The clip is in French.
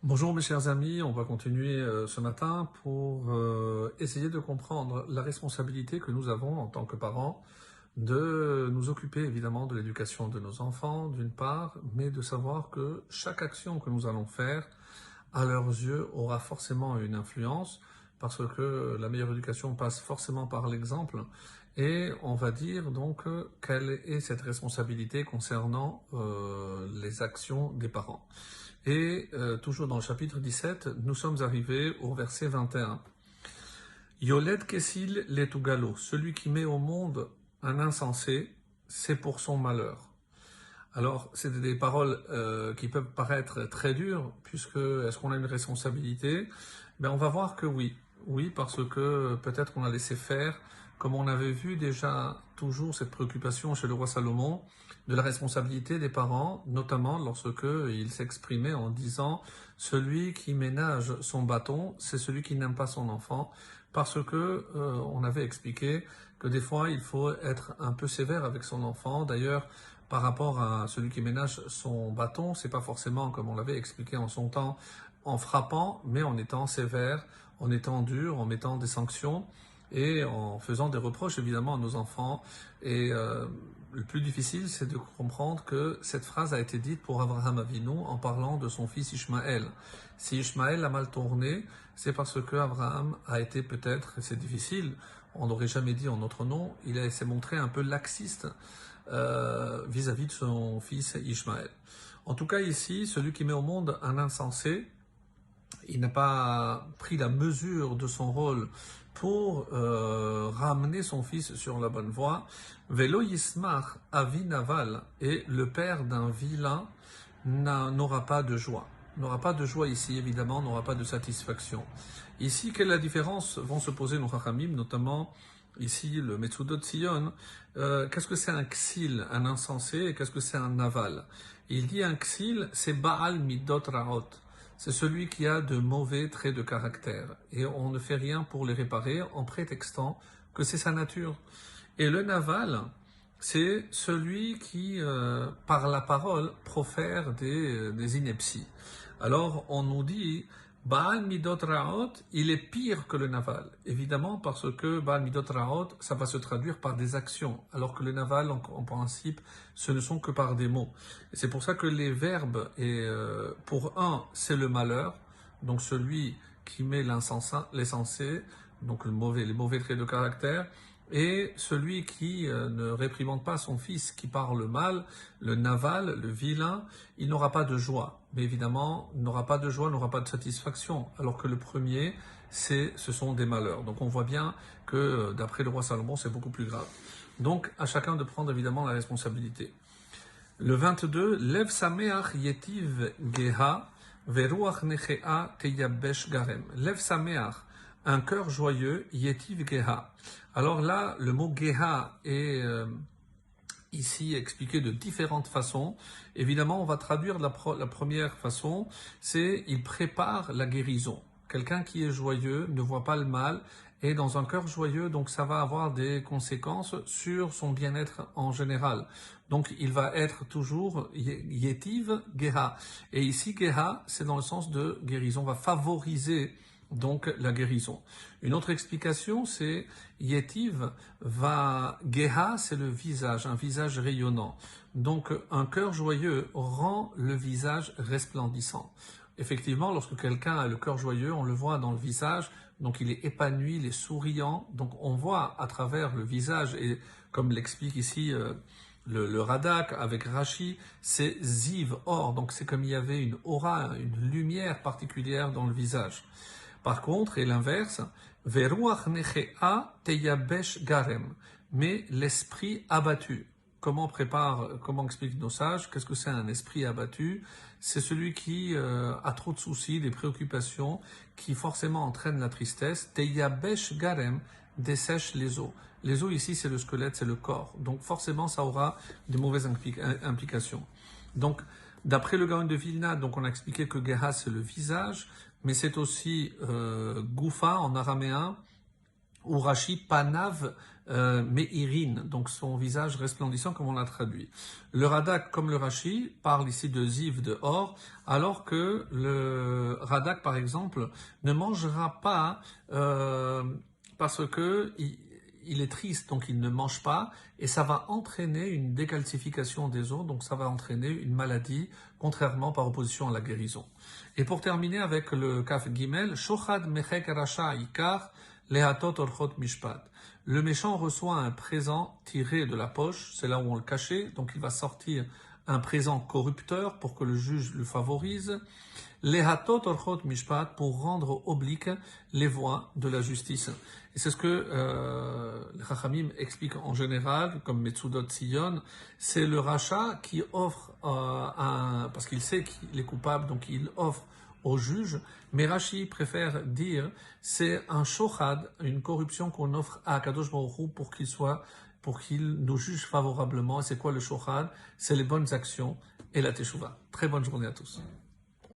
Bonjour mes chers amis, on va continuer ce matin pour essayer de comprendre la responsabilité que nous avons en tant que parents de nous occuper évidemment de l'éducation de nos enfants d'une part, mais de savoir que chaque action que nous allons faire à leurs yeux aura forcément une influence parce que la meilleure éducation passe forcément par l'exemple et on va dire donc quelle est cette responsabilité concernant les actions des parents. Et toujours dans le chapitre 17, nous sommes arrivés au verset 21. Yoled Kessil letugalo, celui qui met au monde un insensé, c'est pour son malheur. Alors, c'est des paroles qui peuvent paraître très dures, puisque est-ce qu'on a une responsabilité? On va voir que oui. Oui, parce que peut-être qu'on a laissé faire, comme on avait vu déjà toujours cette préoccupation chez le roi Salomon, de la responsabilité des parents, notamment lorsque il s'exprimait en disant « Celui qui ménage son bâton, c'est celui qui n'aime pas son enfant », parce que on avait expliqué que des fois, il faut être un peu sévère avec son enfant. D'ailleurs, par rapport à celui qui ménage son bâton, c'est pas forcément, comme on l'avait expliqué en son temps, en frappant, mais en étant sévère, en étant dur, en mettant des sanctions et en faisant des reproches évidemment à nos enfants. Et le plus difficile, c'est de comprendre que cette phrase a été dite pour Abraham Avinu en parlant de son fils Ishmaël. Si Ishmaël a mal tourné, c'est parce que Abraham a été peut-être, c'est difficile, on n'aurait jamais dit en notre nom, il s'est montré un peu laxiste vis-à-vis de son fils Ishmaël. En tout cas ici, celui qui met au monde un insensé, il n'a pas pris la mesure de son rôle pour ramener son fils sur la bonne voie. Velo Yismach Avinaval, et le père d'un vilain n'aura pas de joie. N'aura pas de joie ici, évidemment, n'aura pas de satisfaction. Ici, quelle est la différence vont se poser nos Chachamim, notamment ici le Metsudot Sion. Qu'est-ce que c'est un ksil, un insensé, et qu'est-ce que c'est un naval? Il dit un ksil, c'est Baal Midot Raot. C'est celui qui a de mauvais traits de caractère. Et on ne fait rien pour les réparer en prétextant que c'est sa nature. Et le naval, c'est celui qui, par la parole, profère des inepties. Alors, on nous dit, Baal Midot Raot, il est pire que le naval. Évidemment, parce que Baal Midot Raot, ça va se traduire par des actions, alors que le naval, en principe, ce ne sont que par des mots. Et c'est pour ça que les verbes, pour un, c'est le malheur, donc celui qui met l'insensé, donc les mauvais traits de caractère, et celui qui ne réprimande pas son fils, qui parle mal, le naval, le vilain, il n'aura pas de joie. Mais évidemment, il n'aura pas de joie, n'aura pas de satisfaction. Alors que le premier, ce sont des malheurs. Donc on voit bien que d'après le roi Salomon, c'est beaucoup plus grave. Donc à chacun de prendre évidemment la responsabilité. Le 22, Lev Sameach Yetiv Geha, Veruach Nechea Teyabesh Garem. Lev Sameach, un cœur joyeux, Yetiv Geha. Alors là, le mot Geha est ici expliqué de différentes façons. Évidemment, on va traduire la première façon, c'est il prépare la guérison. Quelqu'un qui est joyeux ne voit pas le mal, et dans un cœur joyeux, donc ça va avoir des conséquences sur son bien-être en général. Donc il va être toujours Yetiv Geha. Et ici, Geha, c'est dans le sens de guérison, va favoriser donc la guérison. Une autre explication, c'est Yetiv Geha, c'est le visage, un visage rayonnant. Donc un cœur joyeux rend le visage resplendissant. Effectivement, lorsque quelqu'un a le cœur joyeux, on le voit dans le visage, donc il est épanoui, il est souriant, donc on voit à travers le visage, et comme l'explique ici le Radak avec Rashi, c'est Ziv, or, donc c'est comme il y avait une aura, une lumière particulière dans le visage. Par contre, et l'inverse, Veruach nechea teyabesh garem, mais l'esprit abattu. Comment expliquent nos sages, qu'est-ce que c'est un esprit abattu? C'est celui qui a trop de soucis, des préoccupations, qui forcément entraînent la tristesse. Teyabesh garem, dessèche les os. Les os ici, c'est le squelette, c'est le corps. Donc forcément, ça aura de mauvaises implications. Donc, d'après le Gaon de Vilna, donc on a expliqué que Geha, c'est le visage, mais c'est aussi Goufa en araméen, ou Rashi, Panav Meirin, donc son visage resplendissant comme on l'a traduit. Le Radak, comme le Rashi, parle ici de Ziv, de or, alors que le Radak, par exemple, ne mangera pas parce que il est triste, donc il ne mange pas, et ça va entraîner une décalcification des os, donc ça va entraîner une maladie, contrairement par opposition à la guérison. Et pour terminer avec le Kaf Gimel, Shochad Mechek Rasha Ikar Lehatot Orchot Mishpat. Le méchant reçoit un présent tiré de la poche, c'est là où on le cachait, donc il va sortir un présent corrupteur pour que le juge le favorise. Lehatot Orchot Mishpat, pour rendre obliques les voies de la justice. Et c'est ce que les Chachamim expliquent en général, comme Metsudot Sion, c'est le rachat qui offre parce qu'il sait qu'il est coupable, donc il offre au juge, mais Rashi préfère dire c'est un shochad, une corruption qu'on offre à Kadosh Baruch Hu pour qu'il nous juge favorablement. Et c'est quoi le shochad? C'est les bonnes actions et la teshuva. Très bonne journée à tous.